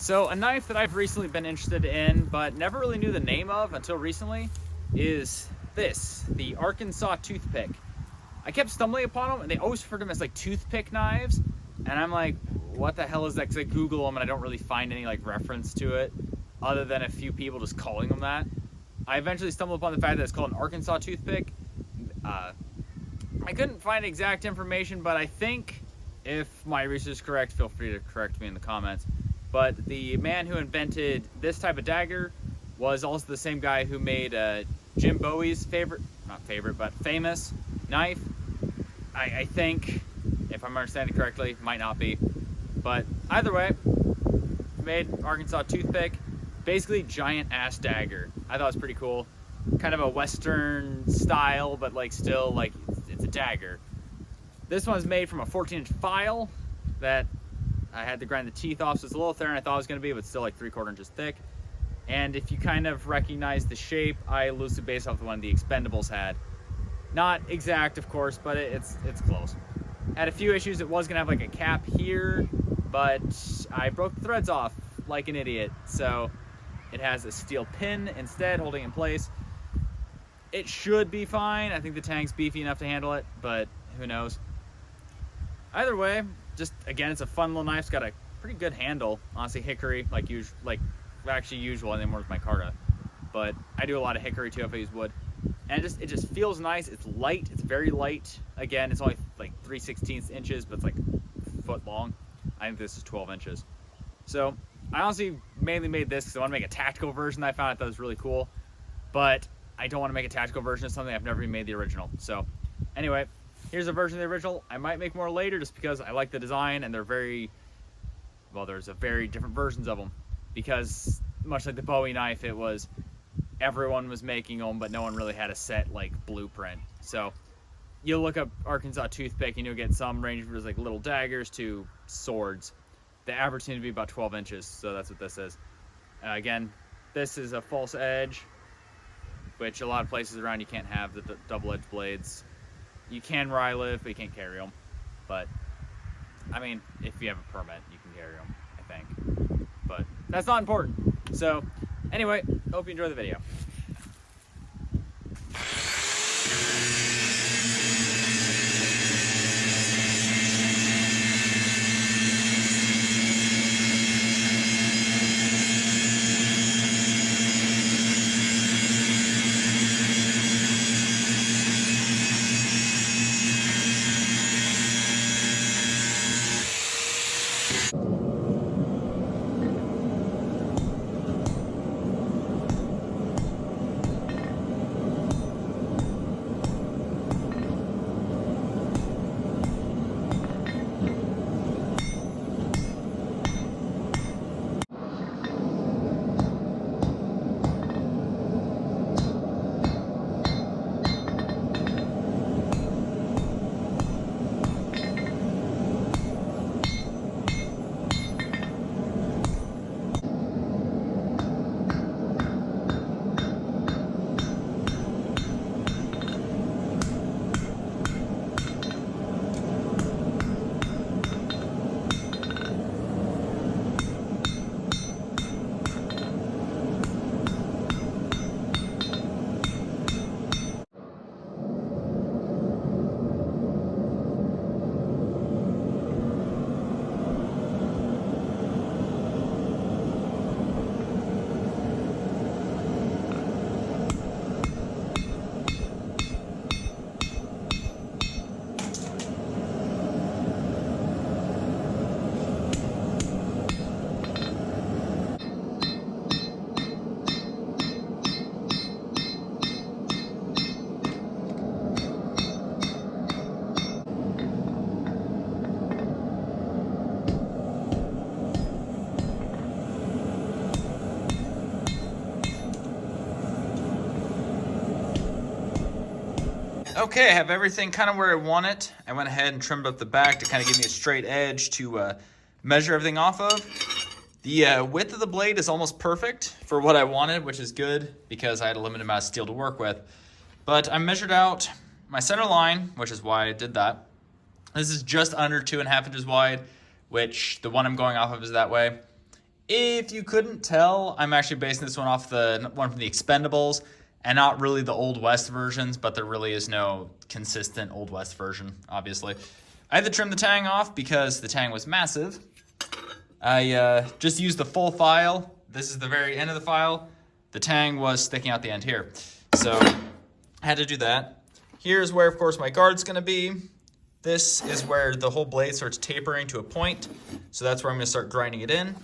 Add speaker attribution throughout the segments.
Speaker 1: So a knife that I've recently been interested in, but never really knew the name of until recently, is this, the Arkansas Toothpick. I kept stumbling upon them, and they always refer to them as like toothpick knives, and I'm like, what the hell is that? Because I Google them, and I don't really find any like reference to it, other than a few people just calling them that. I eventually stumbled upon the fact that it's called an Arkansas Toothpick. I couldn't find exact information, but I think, if my research is correct, feel free to correct me in the comments, but the man who invented this type of dagger was also the same guy who made Jim Bowie's famous knife. I think, if I'm understanding correctly, might not be, but either way, made Arkansas Toothpick, basically giant ass dagger. I thought it was pretty cool, kind of a Western style, but like still like it's a dagger. This one's made from a 14-inch file that I had to grind the teeth off, so it's a little thinner than I thought it was going to be, but still like 3/4 inches thick. And if you kind of recognize the shape, I loosely based off the one the Expendables had. Not exact, of course, but it's close. Had a few issues. It was going to have like a cap here, but I broke the threads off like an idiot. So it has a steel pin instead holding it in place. It should be fine. I think the tank's beefy enough to handle it, but who knows. Either way, just again, it's a fun little knife. It's got a pretty good handle, honestly, hickory, like usual, and then more with micarta. But I do a lot of hickory too if I use wood, and it just feels nice. It's light. It's very light. Again, it's only like 3/16 inches, but it's like a foot long. I think this is 12 inches. So I honestly mainly made this because I want to make a tactical version that I found I thought was really cool, but I don't want to make a tactical version of something I've never even made the original. So anyway, here's a version of the original. I might make more later just because I like the design, and they're very, well, there's a very different versions of them, because much like the Bowie knife, it was everyone was making them, but no one really had a set like blueprint. So you'll look up Arkansas Toothpick and you'll get some range from like little daggers to swords. The average seems to be about 12 inches, so that's what this is. Again, this is a false edge, which a lot of places around you can't have the double-edged blades. You can where I live, but you can't carry them. But, I mean, if you have a permit, you can carry them, I think. But that's not important. So, anyway, hope you enjoy the video. Okay, I have everything kind of where I want it. I went ahead and trimmed up the back to kind of give me a straight edge to measure everything off of. The width of the blade is almost perfect for what I wanted, which is good because I had a limited amount of steel to work with. But I measured out my center line, which is why I did that. This is just under 2.5 inches wide, which the one I'm going off of is that way. If you couldn't tell, I'm actually basing this one off the one from the Expendables and not really the Old West versions, but there really is no consistent Old West version, obviously. I had to trim the tang off because the tang was massive. I just used the full file. This is the very end of the file. The tang was sticking out the end here. So I had to do that. Here's where, of course, my guard's gonna be. This is where the whole blade starts tapering to a point. So that's where I'm gonna start grinding it in.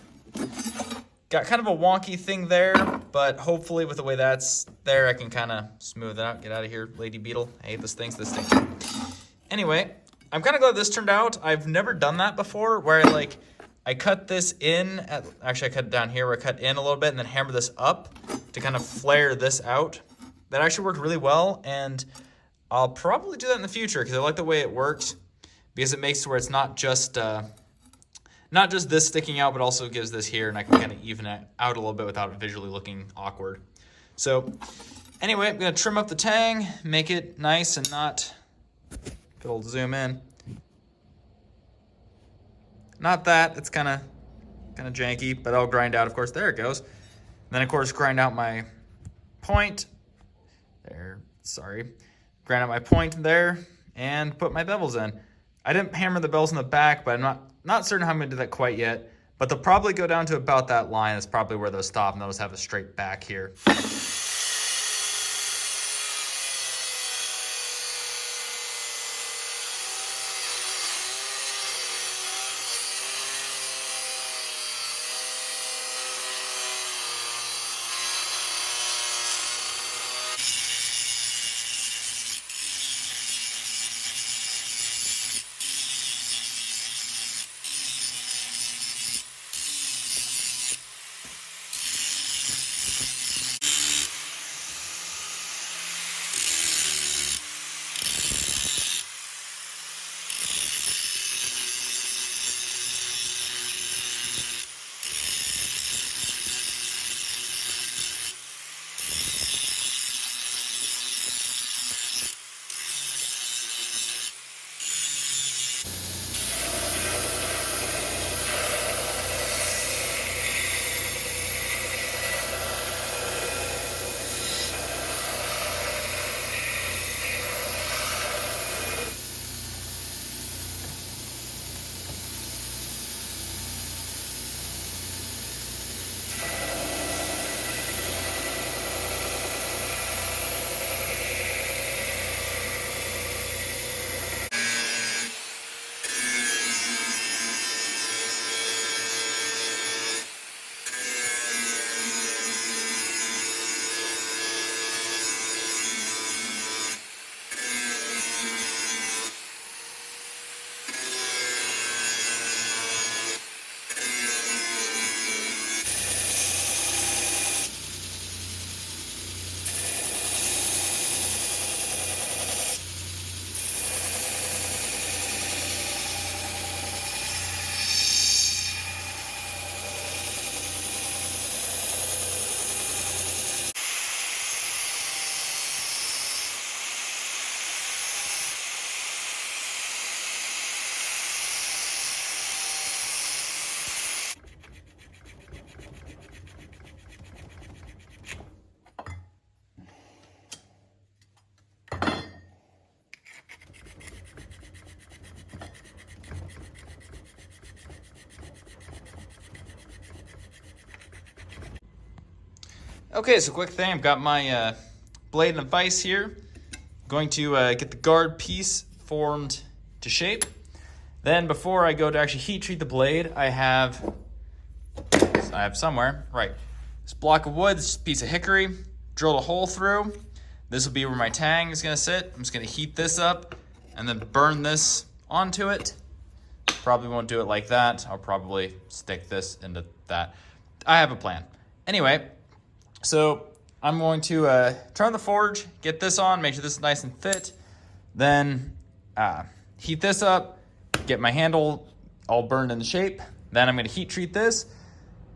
Speaker 1: Got kind of a wonky thing there, but hopefully with the way that's there, I can kind of smooth it out. Get out of here, Lady Beetle. I hate this thing. Anyway, I'm kind of glad this turned out. I've never done that before, where I cut this in, actually I cut it down here, where I cut in a little bit and then hammer this up to kind of flare this out. That actually worked really well, and I'll probably do that in the future because I like the way it works, because it makes it where it's not just this sticking out, but also gives this here, and I can kind of even it out a little bit without it visually looking awkward. So anyway, I'm gonna trim up the tang, make it nice and not, if it'll zoom in. Not that, it's kind of janky, but I'll grind out, of course, there it goes. And then, of course, grind out my point. There, sorry. Grind out my point there and put my bevels in. I didn't hammer the bevels in the back, but I'm not certain how I'm going to do that quite yet. But they'll probably go down to about that line. That's probably where they'll stop, and they'll just have a straight back here. Okay, so quick thing, I've got my blade and a vise here. Going to get the guard piece formed to shape. Then before I go to actually heat treat the blade, I have somewhere, right, this block of wood, this piece of hickory, drilled a hole through. This will be where my tang is gonna sit. I'm just gonna heat this up and then burn this onto it. Probably won't do it like that. I'll probably stick this into that. I have a plan. Anyway, so I'm going to turn the forge, get this on, make sure this is nice and fit. Then heat this up, get my handle all burned into shape. Then I'm gonna heat treat this,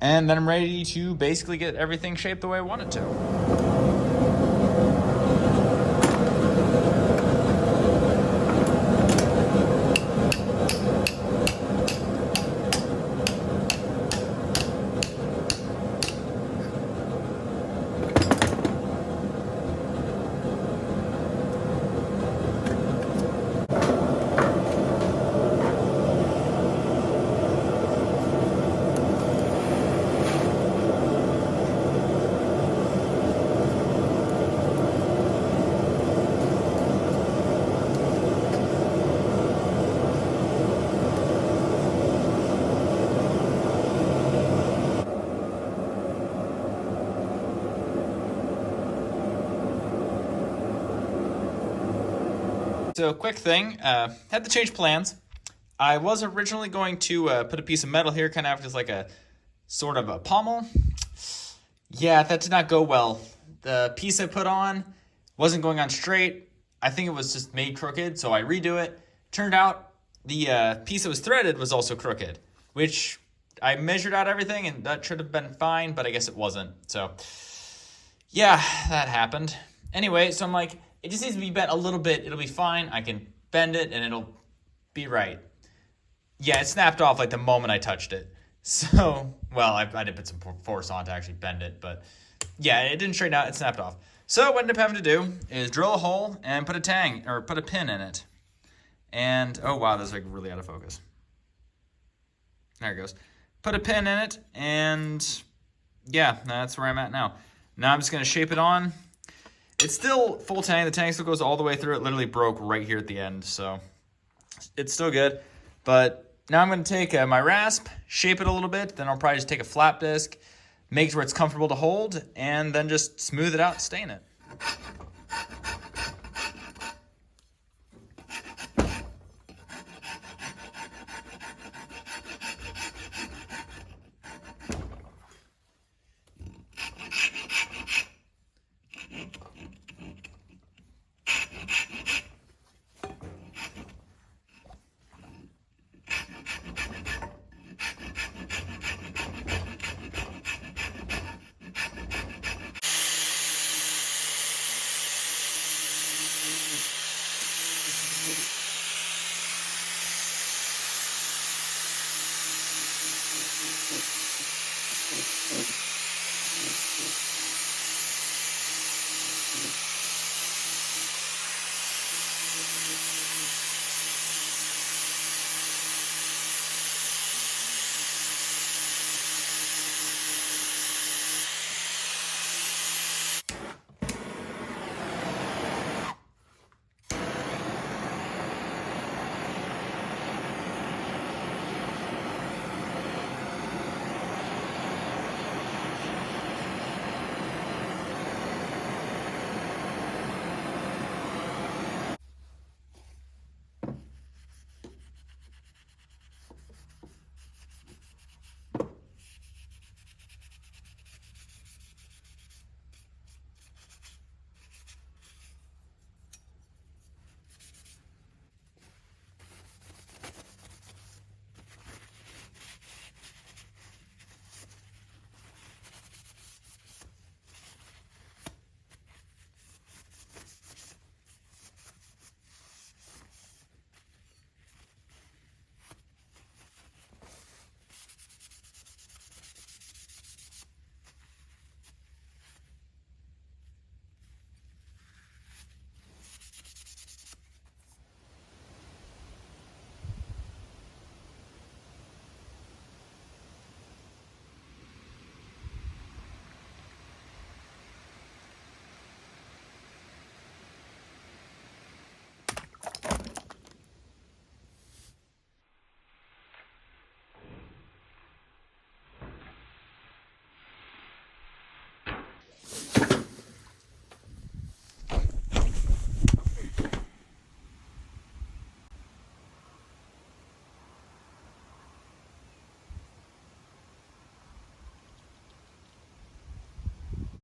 Speaker 1: and then I'm ready to basically get everything shaped the way I want it to.
Speaker 2: So quick thing, had to change plans. I was originally going to put a piece of metal here, kind of as like a sort of a pommel. Yeah, that did not go well. The piece I put on wasn't going on straight. I think it was just made crooked, so I redo it. Turned out the piece that was threaded was also crooked, which I measured out everything, and that should have been fine, but I guess it wasn't. So, yeah, that happened. Anyway, so I'm like, it just needs to be bent a little bit. It'll be fine. I can bend it, and it'll be right. Yeah, it snapped off like the moment I touched it. So, well, I did put some force on to actually bend it, but yeah, it didn't straighten out. It snapped off. So what I ended up having to do is drill a hole and put a pin in it. And, oh wow, that's like really out of focus. There it goes. Put a pin in it, and yeah, that's where I'm at now. Now I'm just going to shape it on. It's still full tang. The tang still goes all the way through. It literally broke right here at the end, so it's still good. But now I'm going to take my rasp, shape it a little bit, then I'll probably just take a flap disc, make it where it's comfortable to hold, and then just smooth it out and stain it.